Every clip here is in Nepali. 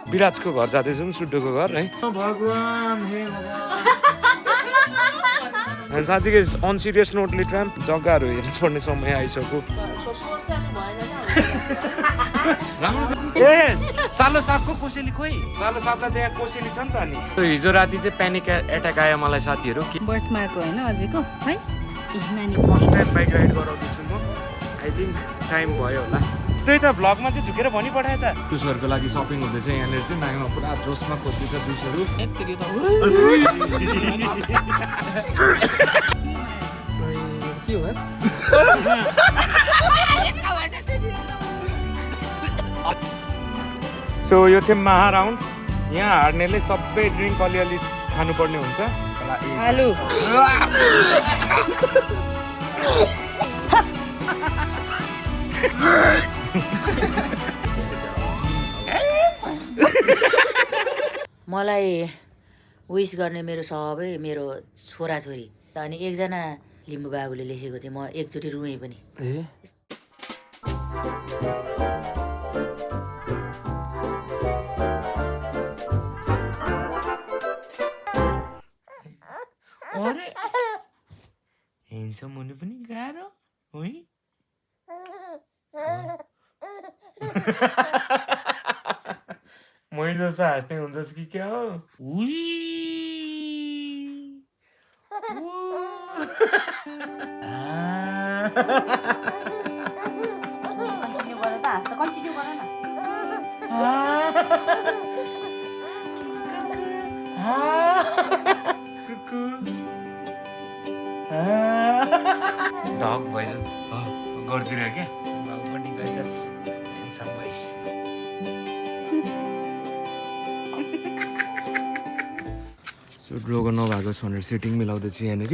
विराजको घर जाँदैछौँ सुड्डोको घर है भगवान हे भगवान साँच्चीकै अन सिरियस नोटले ट्राम जग्गाहरू हेर्नुपर्ने समय आइसक्यो सालो सापको कोसेली खोइ सालो सापलाई त्यहाँ कोसेली छ नि त अनि हिजो राति चाहिँ प्यानिक एट्याक आयो मलाई साथीहरू बर्थ मार्क होइन अझैको है नानी फर्स्ट टाइम बाइक राइड गराउँदैछु म आई थिङ्क टाइम भयो होला त्यही त भ्लगमा चाहिँ झुकेर भनिपठाएँ त जुसहरूको लागि सपिङ हुँदैछ यहाँनिर चाहिँ नानीमा पुरा जोसमा खोज्दैछ जुसहरू के हो सो यो चाहिँ महाराउन्ड यहाँ हार्नेले सबै ड्रिङ्क अलिअलि खानुपर्ने हुन्छ आलु मलाई विश गर्ने मेरो सबै मेरो छोराछोरी अनि एकजना लिम्बू बाबुले लेखेको चाहिँ म एकचोटि रुएँ पनि अरे हिँड्छ मुनि पनि गाह्रो है मै जस्तो हाँस्ने हुन्छस् कि क्या हो कन्टिन्यू गर न डग भइस गरिदिएर क्या बाबु पनि गइछस् इन्सान भइस सो ड्रोगो नभएको छ भनेर सेटिङ मिलाउँदैछु यहाँनिर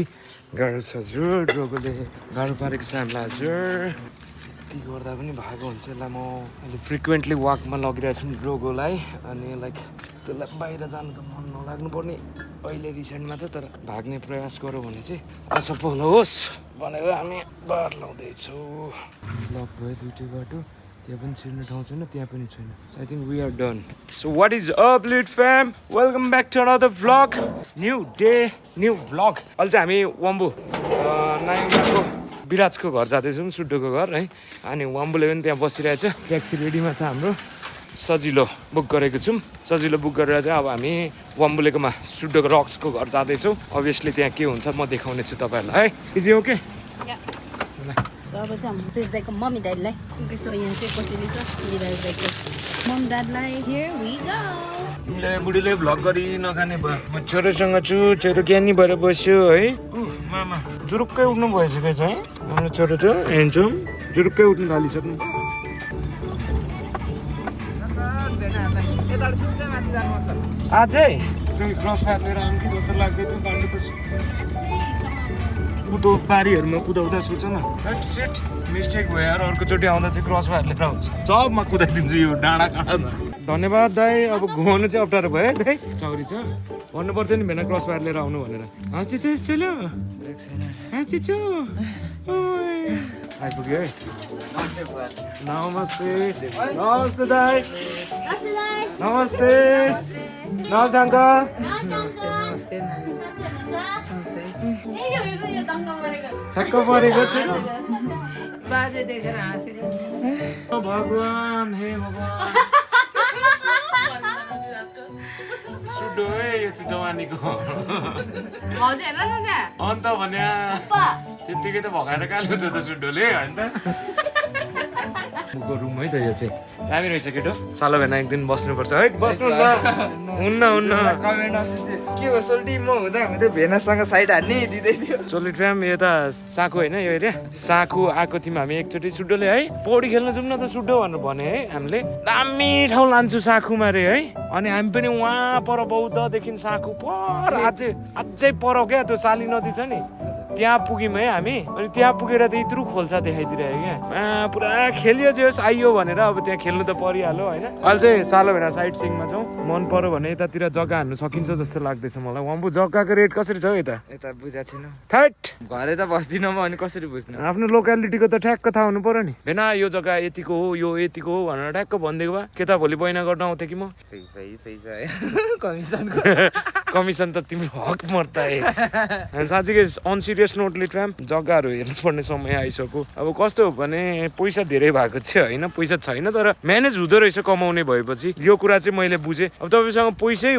गाह्रो छ हजुर ड्रोगोले गाह्रो पारेको छ हामीलाई हजुर यति गर्दा पनि भएको हुन्छ यसलाई म अहिले फ्रिक्वेन्टली वाकमा लगिरहेको छु ड्रोगोलाई अनि लाइक त्यसलाई बाहिर जानु त मन नलाग्नु पर्ने अहिले रिसेन्टमा त तर भाग्ने प्रयास गरौँ भने चाहिँ असफल होस् भनेर हामी बार लाउँदैछौँ लक भयो दुइटै बाटो त्यहाँ पनि छिर्ने ठाउँ छैन त्यहाँ पनि छैन I think we are done so what is up lit fam welcome back to another vlog new day new vlog अहिले चाहिँ हामी वम्बु नाइङको विराजको घर जाँदैछौँ सुड्डोको घर है अनि वम्बुले पनि त्यहाँ बसिरहेछ ट्याक्सी रेडीमा छ हाम्रो सजिलो बुक गरेको छौँ सजिलो बुक गरेर चाहिँ अब हामी वम्बुलेकोमा सुड्डोको रक्सको घर जाँदैछौँ अभियसली त्यहाँ के हुन्छ म देखाउने छु तपाईँहरूलाई है इज ओके अब चाहिँ हाम्रो त्यसको मम्मी ड्याडीलाई त्यसो यहाँ चाहिँ कसैले छ मम ड्याडलाई हियर वी गो तिमीले बुढीले भ्लग गरी नखाने भयो म छोरोसँग छु छोरो ज्ञानी भएर बस्यो है मामा जुरुक्कै उठ्नु भइसकेको छ है हाम्रो छोरो छ हेन्छौँ जुरुक्कै उठ्नु थालिसक्नु अझै त्यो क्रस पार लिएर आउँ कि जस्तो लाग्दै त्यो बाटो त कुदो बारीहरूमा कुदाउँदा सोच न सेट मिस्टेक भयो यार अर्कोचोटि आउँदा चाहिँ क्रस पार लिएर आउँछ सबमा कुदाइदिन्छु यो डाँडा काँडामा धन्यवाद दाइ अब घुमाउनु चाहिँ अप्ठ्यारो भयो दाइ चौरी छ भन्नु पर्थ्यो नि भेना क्रस पार लिएर आउनु भनेर हाँस्दै चाहिँ चल्यो हाँस्दै छु आइपुग्यो है नमस्ते नमस्ते दाइ नमस्ते नमस्ते अङ्कल छक्क परेको छु बाजे देखेर हाँसेको भगवान हे भगवान सुड्डो है यो चाहिँ जवानीको अन्त भने त्यत्तिकै त भगाएर कालो छ त सुड्डोले होइन त रुम है त यो चाहिँ दामी रहेछ केटो सालो भेना एक दिन बस्नुपर्छ है बस्नु न हुन्न हुन्न के हो सोल्टी म हुँदा हुँदै भेनासँग साइड हान्ने दिँदै थियो सोल्टी ट्राम यो त साकु होइन यो एरिया साकु आएको थियौँ हामी एकचोटि सुड्डोले है पौडी खेल्न जाउँ न त सुड्डो भनेर भने है हामीले दामी ठाउँ लान्छु साकुमा रे है अनि हामी पनि वहाँ पर बौद्धदेखि साकु पर अझै पर क्या त्यो साली नदी छ नि त्यहाँ पुग्यौँ है हामी अनि त्यहाँ पुगेर त यत्रो खोल्सा देखाइदिरहेको क्या पुरा खेलियो जे होस् आइयो भनेर अब त्यहाँ खेल्नु त परिहाल्यो होइन अहिले चाहिँ सालो भेडा साइड सिङमा छौँ मन पर्यो भने यतातिर जग्गा हान्नु सकिन्छ जस्तो लाग्दैछ मलाई वम्बु जग्गाको रेट कसरी छ हौ यता बुझाएको छैन थट घरै त बस्दिनँ म अनि कसरी बुझ्नु आफ्नो लोकालिटीको त ठ्याक्क थाहा हुनु पर्यो नि भेना यो जग्गा यतिको हो यो यतिको हो भनेर ठ्याक्क भनिदिएको भए के त भोलि बैना गर्न आउँथेँ कि म पैसा कमिसनको कमिसन त तिम्रो हक मर्ता साँच्चीकै अनसिरियस नोटले ट्राम जग्गाहरू हेर्नुपर्ने समय आइसक्यो अब कस्तो हो भने पैसा धेरै भएको छ होइन पैसा छैन तर म्यानेज हुँदो रहेछ कमाउने भएपछि यो कुरा चाहिँ मैले बुझेँ अब तपाईँसँग पैसै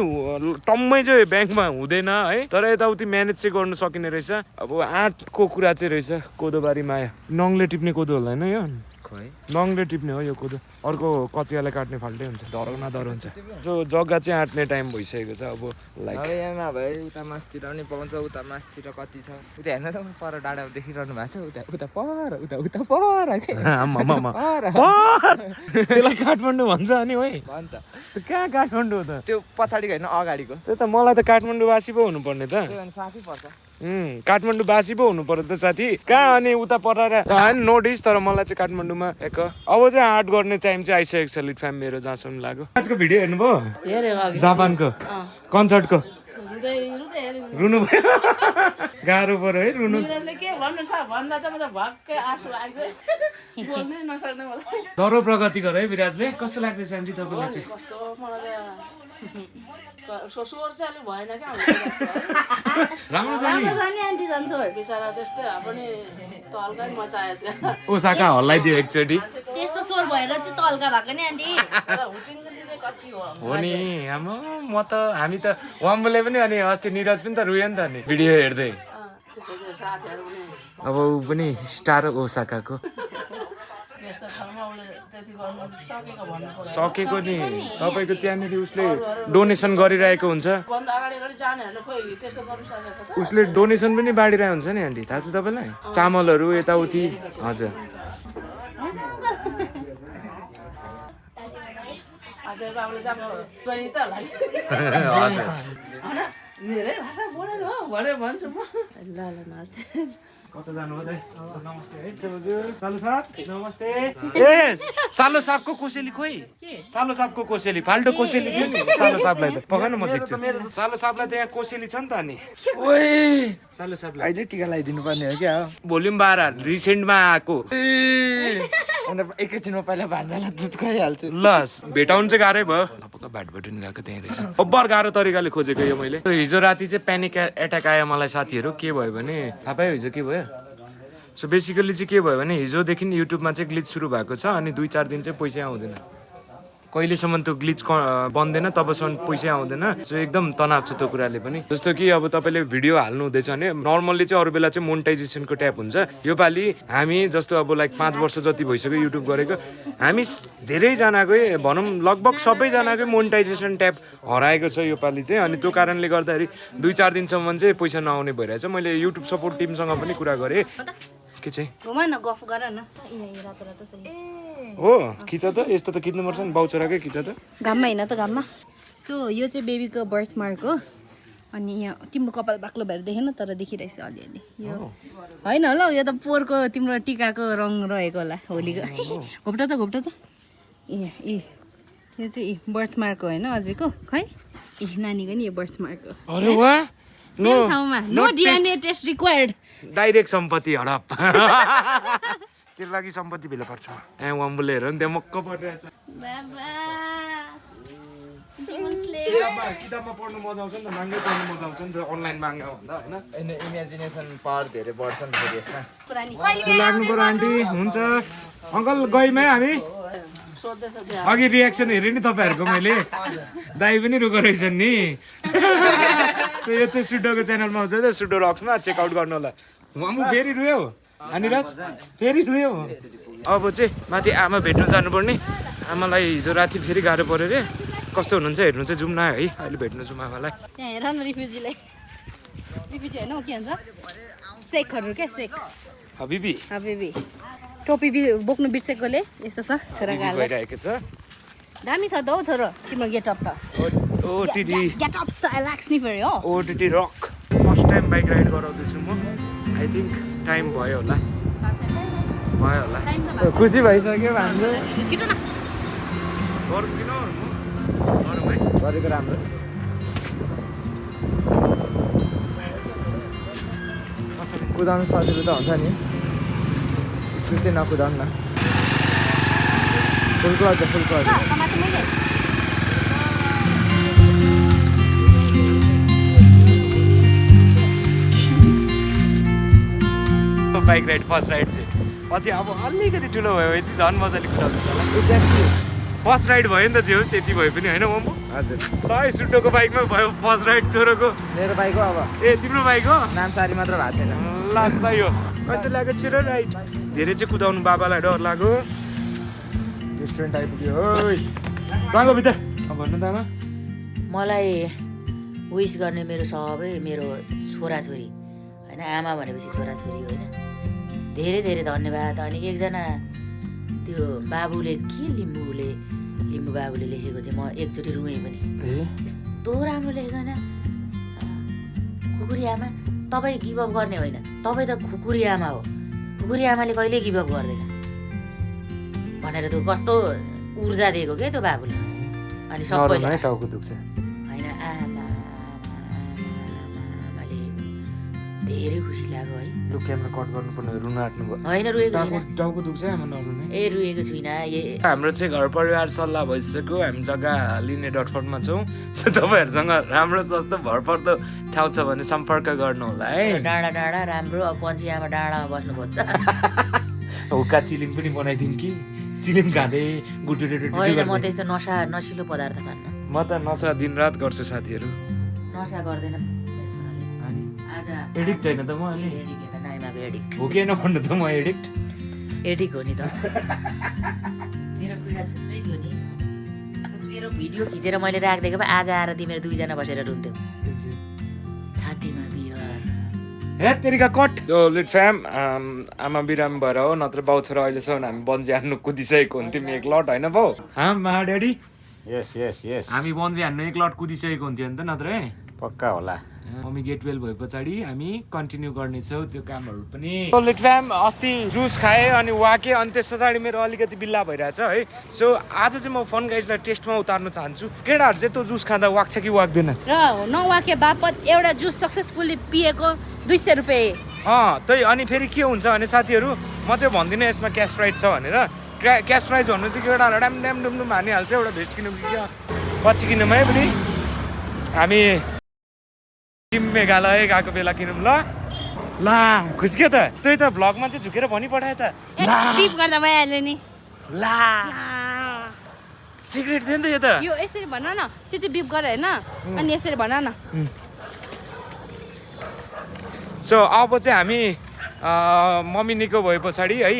टम्मै चाहिँ ब्याङ्कमा हुँदैन है तर यताउति म्यानेज चाहिँ गर्नु सकिने रहेछ अब आँटको कुरा चाहिँ रहेछ कोदोबारी माया नङले टिप्ने कोदो होला होइन यो नङले टिप्ने हो यो कोदो अर्को कचियाले काट्ने फाल्टै हुन्छ डर हुन्छ जो जग्गा चाहिँ आँट्ने टाइम भइसकेको छ अब लाइक यहाँ नभए उता मासतिर पनि पाउँछ उता मासतिर कति छ उता हेर्नु त पर डाँडामा देखिरहनु भएको छ उता पर त्यसलाई काठमाडौँ भन्छ अनि है भन्छ त्यो कहाँ काठमाडौँ त त्यो पछाडिको होइन अगाडिको त्यही त मलाई त काठमाडौँवासी पो हुनुपर्ने त साथी पर्छ काठमाडौँवासी पो हुनु पर्यो त साथी कहाँ अनि उता पठाएर नो डिस तर मलाई चाहिँ काठमाडौँमा अब चाहिँ आर्ट गर्ने टाइम चाहिँ आइसकेको छ लिट फ्याम मेरो जहाँसम्म लाग्यो आजको भिडियो हेर्नुभयो जापानको कन्सर्टको रुनु भयो गाह्रो पर्यो है रुनु दह्रो प्रगति गर है विराजले कस्तो लाग्दैछ आन्टी तपाईँलाई चाहिँ स्वर चाहिँ अलिक भएन क्या राम्रो छ नि आन्टी जान्छ बिचरा त्यस्तै पनि तल्कै मचायो त्यहाँ ओसाका हल्लाइदियो एकचोटि त्यस्तो स्वर भएर चाहिँ तल्का भएको नि आन्टी हो नि म त हामी त वम्बुले पनि अनि अस्ति निरज पनि त रुयो नि त नि भिडियो हेर्दै साथीहरू पनि अब ऊ पनि स्टार ओसाकाको सकेको नि तपाईँको त्यहाँनिर उसले डोनेसन गरिरहेको हुन्छ उसले डोनेसन पनि बाँडिरहेको हुन्छ नि आन्टी थाहा छ तपाईँलाई चामलहरू यताउति हजुर मेरै भाषा बोलेन हो भनेर भन्छु म ल कता जानु हो नमस्ते है हजुर सालो साहब नमस्ते ए सालो साहबको कोसेली खोइ सालो साहबको कोसेली फाल्टो कोसेली दियो नि सालो साहबलाई त पकाउन म देख्छु सालो साहबलाई त यहाँ कोसेली छ नि त अनि ओए सालो साहबलाई अहिले टिका लगाइदिनु पर्ने हो क्या भोल्युम 12 रिसेन्टमा आएको एकैछिनमा पहिला भान्जालाई दुध खुवाइहाल्छु ल भेटाउनु चाहिँ गाह्रै भयो तपाईँको भ्याटभटिन गएको त्यहीँ रहेछ अब्बर गाह्रो तरिकाले खोजेको यो मैले हिजो राति चाहिँ प्यानिक एट्याक आयो मलाई साथीहरू के भयो भने थाहा पायो हिजो के भयो सो बेसिकली चाहिँ के भयो भने हिजोदेखि युट्युबमा चाहिँ ग्लिच सुरु भएको छ अनि 2-4 दिन चाहिँ पैसै आउँदैन कहिलेसम्म त्यो ग्लिच बन्दैन तबसम्म पैसै आउँदैन सो एकदम तनाव छ त्यो कुराले पनि जस्तो कि अब तपाईँले भिडियो हाल्नु हुँदैछ भने नर्मल्ली चाहिँ अरू बेला चाहिँ मोनेटाइजेसनको ट्याब हुन्छ योपालि हामी जस्तो अब लाइक 5 वर्ष जति भइसक्यो युट्युब गरेको हामी धेरैजनाकै भनौँ लगभग सबैजनाकै मोनेटाइजेसन ट्याब हराएको छ योपालि चाहिँ अनि त्यो कारणले गर्दाखेरि 2-4 दिनसम्म चाहिँ पैसा नआउने भइरहेछ मैले युट्युब सपोर्ट टिमसँग पनि कुरा गरेँ के चाहिँ घुमा न गफ गर न रातो रातो छ हो खिच त यस्तो त खिच्नुपर्छ नि बाउचराकै खिच त घाममा होइन त घाममा सो यो चाहिँ बेबीको बर्थ मार्क हो अनि यहाँ तिम्रो कपाल बाक्लो भएर देखेन तर देखिरहेछ अलिअलि यो होइन होला यो त पोहोरको तिम्रो टिकाको रङ रहेको होला होलीको घोप्टा त ए यो चाहिँ बर्थ मार्क हो होइन अझैको खै नानीको नि यो बर्थ मार्क हो अरे वाह सेम ठाउँमा no DNA test required direct सम्पत्ति हडप तेरो लागि सम्पत्ति भेला पर्छ वम्बुले हेर नि त्यहाँ मक्क परिरहेछ किताबमा पढ्नु मजा आउँछ नि त माङ्गै पढ्नु मजा आउँछ नि त अनलाइन माङ्गा भन्दा होइन इमेजिनेसन पावर धेरै बढ्छ नि फेरि यसमा लाग्नु पर्यो आन्टी हुन्छ अङ्कल गयौँ है हामी अघि रियाक्सन हेरेँ नि तपाईँहरूको मैले दाई पनि रुको रहेछन् नि सो यो चाहिँ सुडोको च्यानलमा आउँछ त सुडो रक्समा चेकआउट गर्नु होला म फेरि रुयो अनि राज फेरि रुयो अब चाहिँ माथि आमा भेट्नु जानुपर्ने आमालाई हिजो राति फेरि गाह्रो पऱ्यो रे कस्तो हुनुहुन्छ हेर्नु चाहिँ जाउँ न है अहिले भेट्नु जाउँ आमालाई त्यहाँ हेर न रिफ्युजीलाई रिफ्युजी होइन के भन्छ सेकहरू क्या सेक हबिबी हबिबी टोपी बोक्नु बिर्सेकोले यस्तो छ छोराको हाल भइरहेको छ दामी छ त हौ छोरो तिम्रो गेटअप त ओटिडी गेटअप त लाग्छ नि फेरि हो ओटिडी रक फर्स्ट टाइम बाइक राइड गराउँदैछु म आई थिङ्क टाइम भयो होला खुसी भइसक्यो भान्जो छिटो न गरेको राम्रो कुदाउनु सजिलो त हुन्छ नि स्कुल चाहिँ नकुदाउनु न full clutch bike ride first ride चाहिँ पछि अब अलिकति ठुलो भयो भने चाहिँ झन् मजाले कुदाउँछ फर्स्ट राइड भयो नि त जे होस् यति भयो पनि होइन मम्मू हजुर ल सुड्डोको बाइकमा भयो फर्स्ट राइड छोरोको मेरो बाइक हो अब ए तिम्रो बाइक हो नाम सारी मात्र भएको छैन ल सही हो कस्तो लाग्यो छिरो राइड धेरै चाहिँ कुदाउनु बाबालाई डर लाग्यो रेस्टुरेन्ट आइपुग्यो है कहाँको भित्र भन्नु त आमा मलाई विस गर्ने मेरो सबै मेरो छोराछोरी होइन आमा भनेपछि छोराछोरी होइन धेरै धेरै धन्यवाद। अनि एकजना त्यो बाबुले के लिम्बू बाबुले लेखेको चाहिँ म एकचोटि रुएँ पनि यस्तो राम्रो लेखेको होइन खुकुरी आमा तपाईँ गिभअप गर्ने होइन तपाईँ त खुकुरी आमा हो खुकुरी आमाले कहिल्यै गिभअप गर्दैन भनेर त्यो कस्तो ऊर्जा दिएको क्या त्यो बाबुले अनि सबैले टाउको दुख्छ होइन आमा आमाले धेरै खुसी लाग्यो है लु क्यामेरा कट गर्नुपर्ने रुन आँट्नु भयो होइन रुएको छैन टाउको दुख्छ आमा नरुने ए रुएको छुइनँ हाम्रो चाहिँ घर परिवार सल्लाह भइसक्यो हामी जग्गा लिने डटफटमा छौँ सो तपाईँहरूसँग राम्रो सस्तो भरपर्दो ठाउँ छ भने सम्पर्क गर्नु होला है डाँडा डाँडा राम्रो अब पछि आमा डाँडामा बस्नु खोज्छ हुक्का चिलिम पनि बनाइदिउँ कि चिलिम खाँदै होइन म त्यस्तो नसिलो पदार्थ खान्न म त नसा दिनरात गर्छु साथीहरू नसा गर्दैन आज एडिक्ट होइन त म एडिक होइन नाइमाको एडिक हो कि नभन्नु त म एडिक्ट एडिक हो नि त मेरो पीडा छुट्टै थियो नि तेरो भिडियो खिचेर मैले राखिदिएको भए आज आएर तिमीहरू दुईजना बसेर रुन्थ्यौ छातीमा बिहार हे तेरिका कट लिट फ्याम आमा बिरामी भएर हो नत्र बाउ छोरा अहिलेसम्म हामी बन्जी हान्नु कुदिसकेको हुन्थ्यौँ एक लट होइन बाउ हाँ मा ड्याडी यस यस यस हामी बन्जी हान्नु एक लट कुदिसकेको हुन्थ्यो नि त नत्र है पक्का होला मम्मी गेट 12 भए पछाडि हामी कन्टिन्यू गर्नेछौँ त्यो कामहरू पनि लिट फ्याम अस्ति जुस खाएँ अनि वाके अनि त्यस पछाडि मेरो अलिकति बिल्ला भइरहेछ है सो आज चाहिँ म फन गाइजलाई टेस्टमा उतार्न चाहन्छु केटाहरू चाहिँ त्यो जुस खाँदा वाक्छ कि वाक्दैन र नवाके बापत एउटा जुस सक्सेसफुल्ली पिएको 200 रुपियाँ त्यही अनि फेरि के हुन्छ भने साथीहरू म चाहिँ भन्दिनँ यसमा क्यास प्राइज छ भनेर क्यास प्राइज भन्नु त केटाहरू ड्याम ड्याम डुमडुम हानिहाल्छ एउटा भेस्ट किनौँ कि क्या पछि किनौँ है पनि हामी मेघालय गएको बेला किनौँ ल खुस्क्यो त त्यही त भ्लगमा चाहिँ झुकेर भनिपठायो त बिप गर्दा भइहाल्यो नि सिक्रेट थियो नि त यो त यो यसरी भन न त्यो चाहिँ बिप गर होइन अनि यसरी भन न सो अब चाहिँ हामी मम्मी निको भए पछाडि है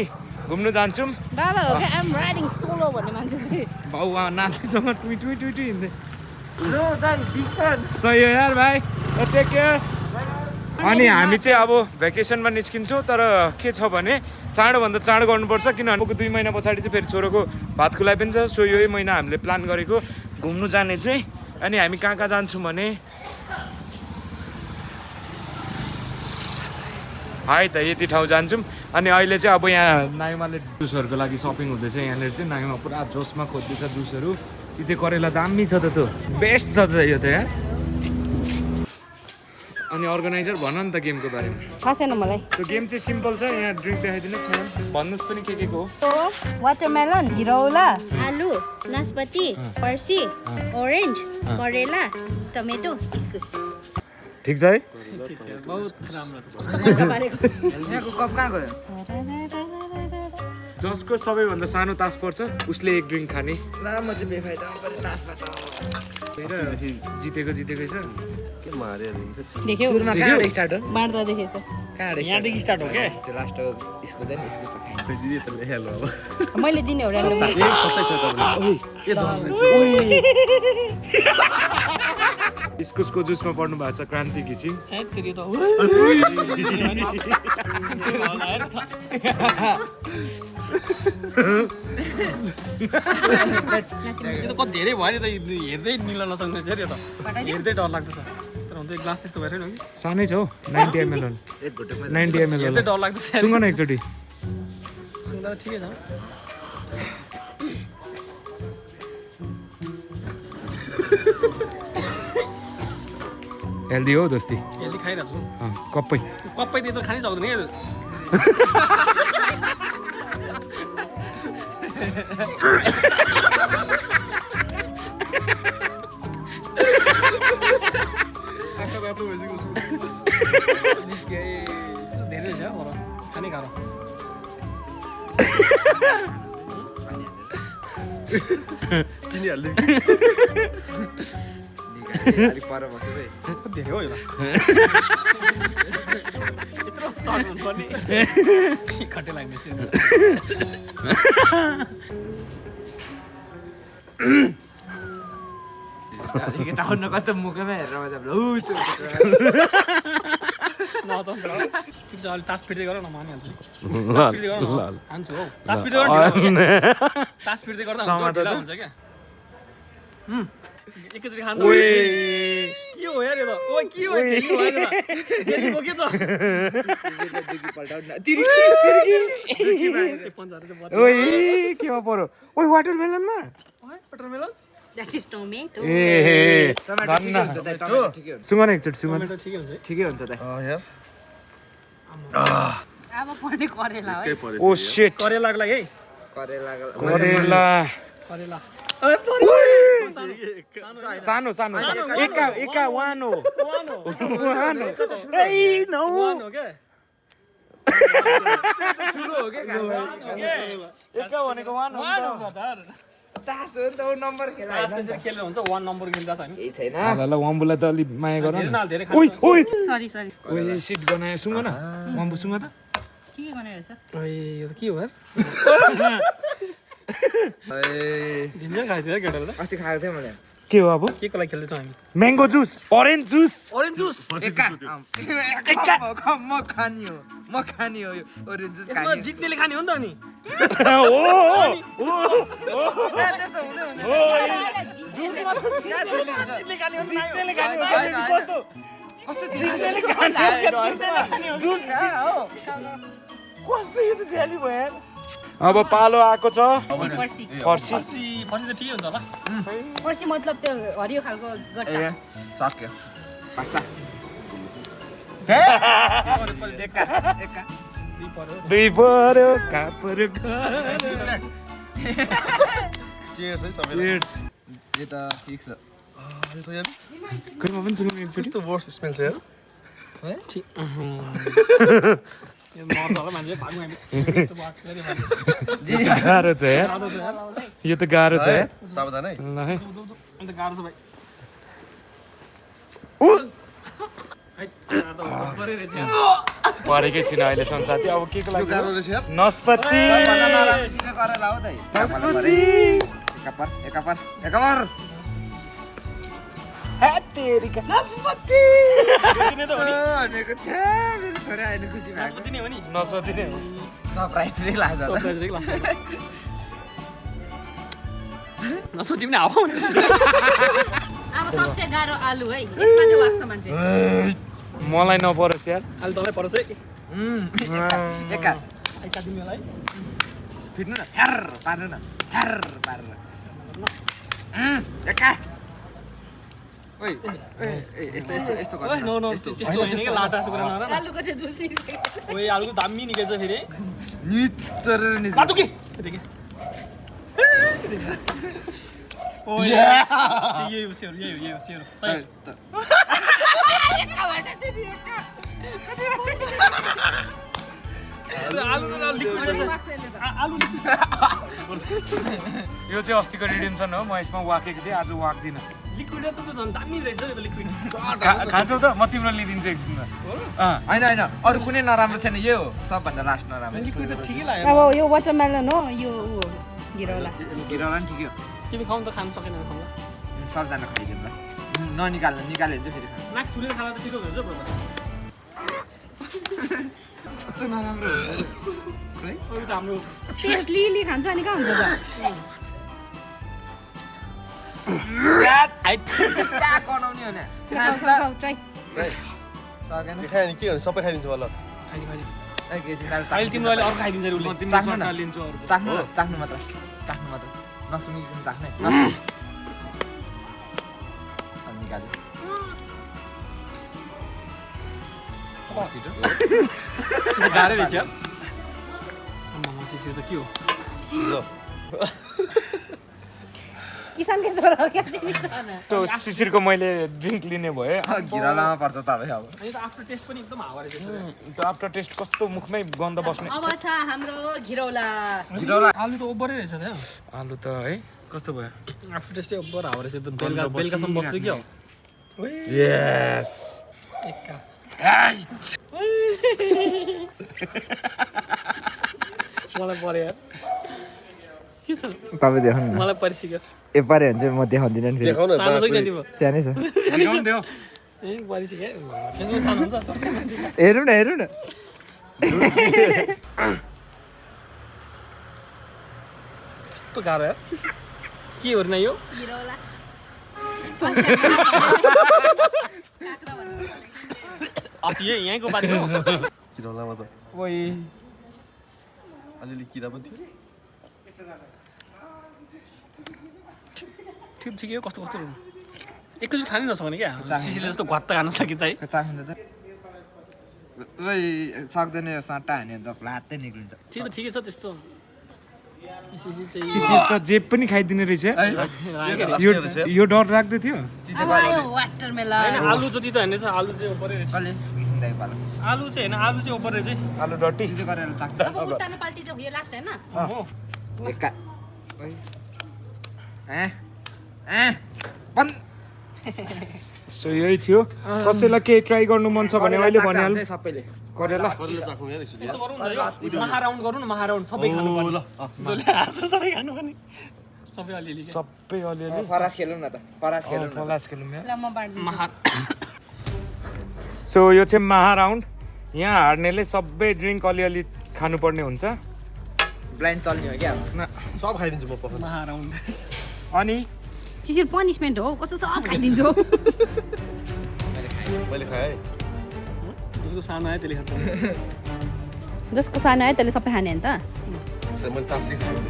घुम्नु जान्छौँ बाबा हो क्या आइम राइडिङ सोलो भन्ने मान्छे चाहिँ बाउ नातिसँग टुई हिँड्दै सही हो यार भाइ टेक केयर अनि हामी चाहिँ अब भ्याकेसनमा निस्किन्छौँ तर के छ भने चाँडोभन्दा चाँडो गर्नुपर्छ किनभने 2 महिना पछाडि चाहिँ फेरि छोरोको भात खुवाइ पनि छ सो यही महिना हामीले प्लान गरेको घुम्नु जाने चाहिँ अनि हामी कहाँ जान्छौँ भने है त यति ठाउँ जान्छौँ अनि अहिले चाहिँ अब यहाँ नाइमाले जुसहरूको लागि सपिङ हुँदैछ यहाँनिर चाहिँ नाइमा पुरा जोसमा खोज्दैछ जुसहरू त्यो करेला दामी छ त त्यो बेस्ट छ त यो त यहाँ अनि अर्गनाइजर भन नि त गेमको बारेमा थाहा छैन मलाई त्यो गेम चाहिँ सिम्पल छ यहाँ ड्रिङ्क देखाइदिनुहोस् भन्नुहोस् पनि के को हो वाटरमेलन हिरौला आलु नास्पाती फर्सी ओरेन्ज करेला टमेटो इस्कुस ठिक छ है यहाँको कप कहाँ गयो जसको सबैभन्दा सानो तास पर्छ उसले एक ड्रिङ्क खाने ल म चाहिँ बेफाइदा तासबाट जितेकै छ के मार्यो देख्यौ सुरुमा कहाँबाट स्टार्ट हो बाँड्दा देखेछ कहाँबाट यहाँदेखि स्टार्ट हो क्या त्यो लास्टको इसको चाहिँ इसको त खाइन्छ दिदी त ल्याइहाल्नु अब मैले दिने एउटा इस्कुसको जुसमा पर्नु भएको छ क्रान्ति घिसिङ यो त कति धेरै भयो नि त हेर्दै मिल्न नसक्ने छ यो त हेर्दै डर लाग्दछ तर हुन्छ एक ग्लास त्यस्तो भइरहेन कि सानै छ हौ 90 ml होला 90 ml होला डर लाग्दैछ सुँग न एकचोटि सुन्दा ठिकै छ हेल्दी हो दोस्ती यसले खाइरहेको छु कप्पै कप्पै दिए त खानै सक्दैन है धेरै छ हो खानै गाह्रो चिनी हाल्दै अलिक पर बस्यो है धेरै हो यो यत्रो सर्ट हुनुपर्ने खट्टे लाग्ने ताउन कस्तो मुखमै हेरेर मजा ठिक छ अहिले टास फिर्दै गर न मानिहाल्छु फिर्दै गर न हान्छु हौ टास फिर्दै गर टास फिर्दै गर्दा हुन्छ क्या एकैचोटि खानु के हो यार यो त ओ के हो जेली भयो त जेली बोक्यो त ओइ केमा पर्यो ओइ वाटरमेलनमा वाटरमेलन That is tomato. ए धन्न सुँग न एकचोटि सुँग न ठिकै हुन्छ है ठिकै हुन्छ त यार अब पर्ने करेला है के पर्यो ओ शिट करेलाको लागि है करेला करेला सानो सानो एका वान हो ए नो वान हो के ठुलो हो के एका भनेको वान हो वान हो ब्रदर तास हो नि त नम्बर खेला त्यसरी खेल्नु हुन्छ 1 नम्बर खेल्दा छ नि केही छैन ल वम्बुलाई त अलि माया गर धेरै न नाल धेरै ओइ ओइ सरी सरी ओइ सिट बनायो सुँग न वम्बु सुँग त के गर्ने रहेछ ओइ यो त के हो यार ए ढिन्जर खाइदियो केटाले त अस्ति खाएको थिएँ मैले के हो अब के को लागि खेल्दैछौँ हामी mango juice orange juice orange juice म खानी हो यो ओरेन्ज जुस यसमा जित्नेले खाने हो नि त अनि त्यस्तो हुँदै जित्ने खाने हो नि कस्तो यो त ज्याली भयो यार अब पालो आएको छ पर्सी फर्सी फर्सी फर्सी त ठिकै हुन्छ होला पर्सी मतलब त्यो हरियो खालको गट्टा सक्यो पासा दुई पर्यो का पर्यो चियर्स है सबैलाई चियर्स यो त ठिक छ यो त यार खैमा पनि सुन्नु एकचोटि कस्तो वर्स्ट स्मेल छ यार यो मर्छ होला मान्छे भाग्नु हामी गाह्रो छ यार यो त गाह्रो छ यार सावधान है ल है अन्त गाह्रो छ भाइ परेकै छैन अहिलेसम्म साथी अब के को यो लागि गाह्रो रहेछ यार नस्पति गरेर हो त नस्पति एकापर हेतेरिका नस्पति भनेको छ मेरो छोरा आइन खुसी भएको नास्पति नै हो नि नस्पति नै हो सरप्राइज चाहिँ लाग्छ होला। सरप्राइज रे लास्ट नास्पति पनि हावा हुने अब सबसे गाह्रो आलु है यसमा चाहिँ वाक्छ मान्छे मलाई नपरोस् यार अहिले तँलाई परोस् है एका एका दिनेलाई फिट्नु न ह्यार पार्नु न ह्यार पारेर एका ओइ यस्तो यस्तो यस्तो ओइ नो नो यस्तो त्यस्तो हैन के लाटा जस्तो कुरा नगर न आलुको चाहिँ जुस निस्क्यो ओइ आलुको दामी निकेछ फेरि निचर नि लाटु के देखे ओइ यही हो सेरो यही हो सेरो तै आलु त लिक्विड वाक्छ यसले त आलु लिक्विड यो चाहिँ अस्तिको रिडिम्सन हो म यसमा वाकेको थिएँ आज वाक्दिनँ लिक्विड छ त झन् दामी रहेछ यो त लिक्विड खान्छौ त म तिम्रो लिइदिन्छु एकछिनमा होइन होइन अरू कुनै नराम्रो छैन यो हो सबभन्दा लास्ट नराम्रो लिक्विड त ठिकै लाग्यो अब यो वाटरमेलन हो यो गिरौला गिराउला नि ठिकै हो तिमी खाउँ त खानु सकेन खाउँला सबजना खाइदिनु ल ननिकाल्नु निकाल्यो भने चाहिँ फेरि खानु नाक थुलेर खाँदा त ठिकै हुन्छ ब्रो यस्तो नराम्रो ओइ त हाम्रो टेस्ट लिली खान्छ अनि कहाँ हुन्छ त बनाउने हो नि खाऊ ट्राई सकेन त्यो खायो भने के गर्नु सबै खाइदिन्छु होला खाइदि खाइदि ए गेसिङ दाल अहिले तिम्रो अहिले अर्को खाइदिन्छ रे उसले तिम्रो सट्टा लिन्छु अर्को चाख्नु मात्र नसुनिकन चाख्ने निकाल्यो गाह्रै रहेछ आम्मा सिसी त के हो ल किसानकै छोरा हो क्या त्यो शिशिरको मैले ड्रिङ्क लिने भए घिरलामा पर्छ तपाईँ अब अनि त आफ्टर टेस्ट पनि एकदम हावा रहेछ त्यो आफ्टर टेस्ट कस्तो मुखमै गन्ध बस्ने अब छ हाम्रो घिरौला आलु त ओभरै रहेछ त आलु त है कस्तो भयो आफ्टर टेस्टै ओभर हावा रहेछ एकदम बेलुकासम्म बस्छु क्या हो यस एका मलाई पर्यो यार के छ तपाईँ देखाउनु मलाई परिसक्यो ए पऱ्यो भने चाहिँ म देखाउँदिनँ नि फेरि देखाउन सानो चाहिँ जान्दियो सानै छ ए परिसक्यो फेसबुक छान्नुहुन्छ हेरौँ न कस्तो गाह्रो यार के हो र यो घिरौला अति यहीँको बारे हो किरालामा त ओइ अलिअलि किरा पनि थियो ठिकै हो कस्तो एकैचोटि खानै नसक्ने क्या सिसीले जस्तो घट्ट खान सकिन्छ है चाख्नु त ओइ सक्दैन यो सट्टा हान्यो भने त फ्लात्तै निक्लिन्छ ठिकै छ त्यस्तो सिसी चाहिँ शिशिर त जे पनि खाइदिने रहेछ यो डर लाग्दै थियो अब आयो वाटरमेलन होइन आलु जति त होइन रहेछ आलु चाहिँ ओभरै रहेछ कसले घिसिङ दाइ पालो आलु चाहिँ होइन आलु चाहिँ ओभर रहेछ है आलु डटी त्यो गरेर चाख्नु अब उठाने पाल्टी चाहिँ यो लास्ट होइन हो एका ओइ पन सो यही थियो कसैलाई केही ट्राई गर्नु मन छ भने अहिले भनिहाल्नु चाहिँ सबैले करेला करेला चाख्नु यार एकचोटि यसो गरौँ न यो महाराउन्ड गरौँ न महाराउन्ड सबै खानु पर्ने जसले हार्छ सबै खानु पर्ने सबै अलिअलि क्या सबै अलिअलि फरास खेलौँ न त फरास खेलौँ न पलास खेलौँ ल म बाँड्दिन्छु महा सो यो चाहिँ महा राउन्ड यहाँ हार्नेले सबै ड्रिङ्क अलिअलि खानुपर्ने हुन्छ ब्लाइन्ड चल्ने हो क्या सब खाइदिन्छु म पक्का महाराउन्ड अनि शिशिर पनिसमेन्ट हो कस्तो सब खाइदिन्छु मैले खाएँ जसको सानो आयो त्यसले खान्छ जसको सानो आयो त्यसले सबै खाने हो नि त त्यहाँ मैले तासै खाएँ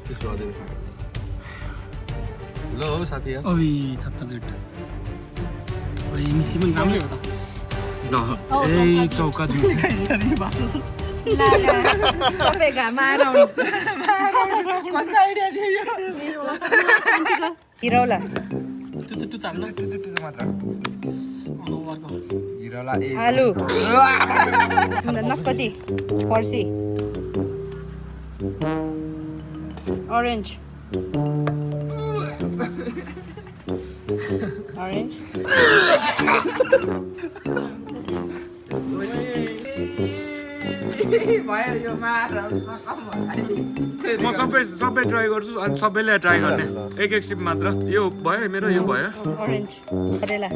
त्यसको अलिअलि खाएँ ल हो साथी यार ओइ छत्ता जुट ओइ मिसी पनि राम्रै हो त ए चौका दुई सबै घाममा राउन्ड कसको आइडिया थियो यो घिरौला टुचु चाल्नु टुचु मात्र हिरोला ए आलु नास्पाती फर्सी orange भयो यो मार म सबै ट्राई गर्छु अनि सबैले ट्राई गर्ने एक सिप मात्र यो भयो मेरो यो भयो orange करेला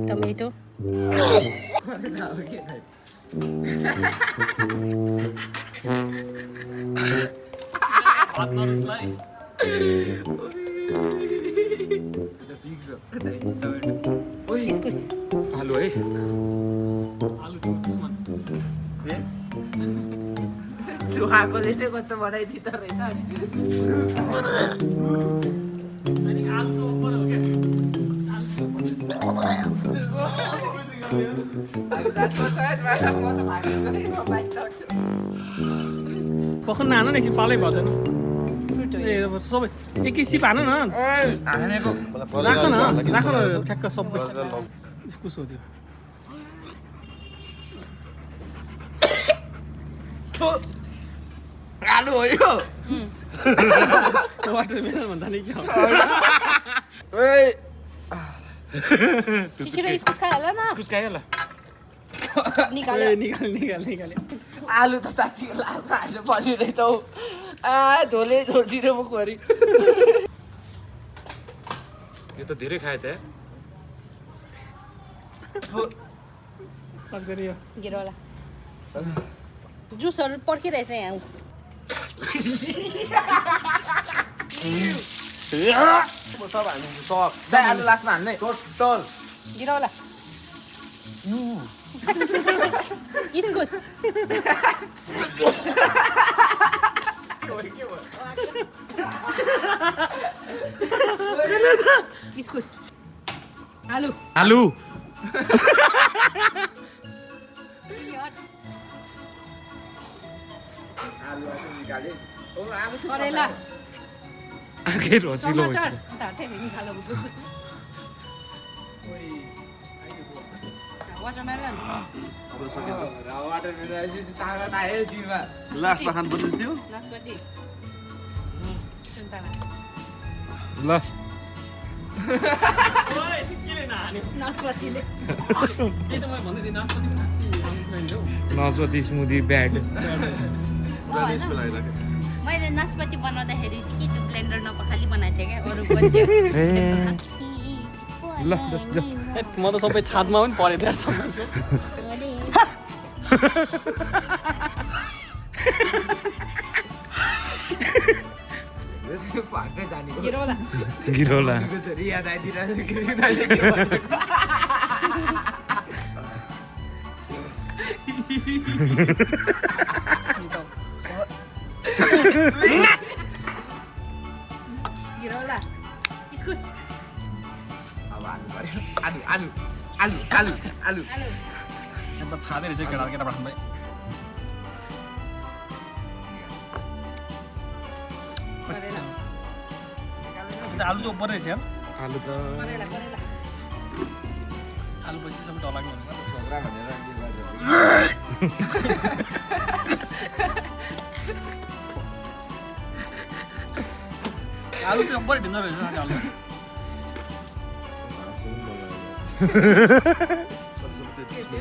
टमेटो हात नरिसलाई इस्कुस आलु है आलु दुश्मन चुहाकोले चाहिँ कस्तो बनाइदिँदो रहेछ अनि आलु त ओभर हो क्या भर्खर नानो एकछिन पालै भएको छैन ए सबै एकै सिप हान न हानेको राख न ठ्याक्क सबै इस्कुस हो त्यो आलु हो यो वाटरमेलन भन्दा नि के हो छिटो इस्कुस खाइहाल न इस्कुस खाइहाल निकाल्यो निकाल्यो आलु त साँच्चीको लालमा हाल्नु पर्ने रहेछ हौ झोले झोल्छिरो मुखभरि यो त धेरै खाए त सक्दैन यो घिरौला जुसहरू पर्खिरहेछ यहाँ सब हाल्नु सब दाइ आलु लास्टमा हाल्ने टोटल गिराउला इस्कुस इस्कुस आलु आलु करेला आखिर रसिलो टमाटर भइसक्यो वाटरमेलन तागत आयो जिउमा लास्टमा खानु पर्ने थियो नासपाती सुन्तला ल नासपातीले त्यही त मैले भन्दै थिएँ नास्पाती पनि नास्पाती हो नासपाती स्मुदी ब्याड यसमा लगाइराखेँ मैले नासपाती बनाउँदाखेरि के त्यो ब्लेन्डर नपखाली बनाएको थिएँ क्या अरू पनि थियो ल जस जा म त सबै छादमा पनि परेँ त्यहाँ सम्मानको फाट्दै जाने गिरौला गिरौला छोरी याद आइदिरहेको छ कि दाइले के भनेको गिरौला इस्कुस अब हाल्नु पर्यो आलु आलु आलु आलु आलु अन्त छाँदै रहेछ केटा भाइ करेला आलु चाहिँ ओपर रहेछ यार आलु त करेला करेला आलु पछि सबै डरलाग्दो हुन्छ छोक्रा भनेर आलु चाहिँ ओपर ढिँदो रहेछ साँच्चै आलु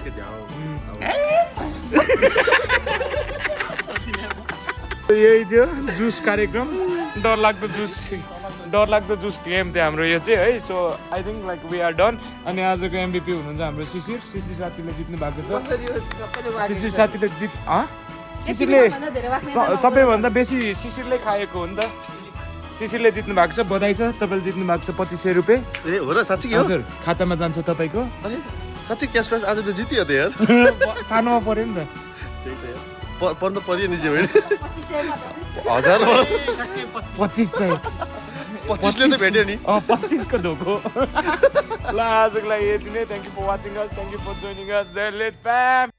के ध्याउ यही थियो जुस कार्यक्रम डरलाग्दो जुस गेम थियो हाम्रो यो चाहिँ है so I think like we are done अनि आजको एमबिपी हुनुहुन्छ हाम्रो शिशिर साथीले जित्नु भएको छ शिशिर साथीले शिशिरले सबैभन्दा बेसी शिशिरले खाएको हो नि त शिशिरले जित्नु भएको छ बधाई छ तपाईँले जित्नु भएको छ 2500 रुपियाँ ए हो र साँच्चै हो हजुर खातामा जान्छ तपाईँको अरे साँच्चै क्यास प्राइज आज त जित्यो त यार सानोमा पऱ्यो नि त त्यही त यार पर्नु पर्यो नि जे होइन 1000 2500 25 ले त भेट्यो नि 25 को धोको ल आजको लागि यति नै thank you for watching us thank you for joining us let fam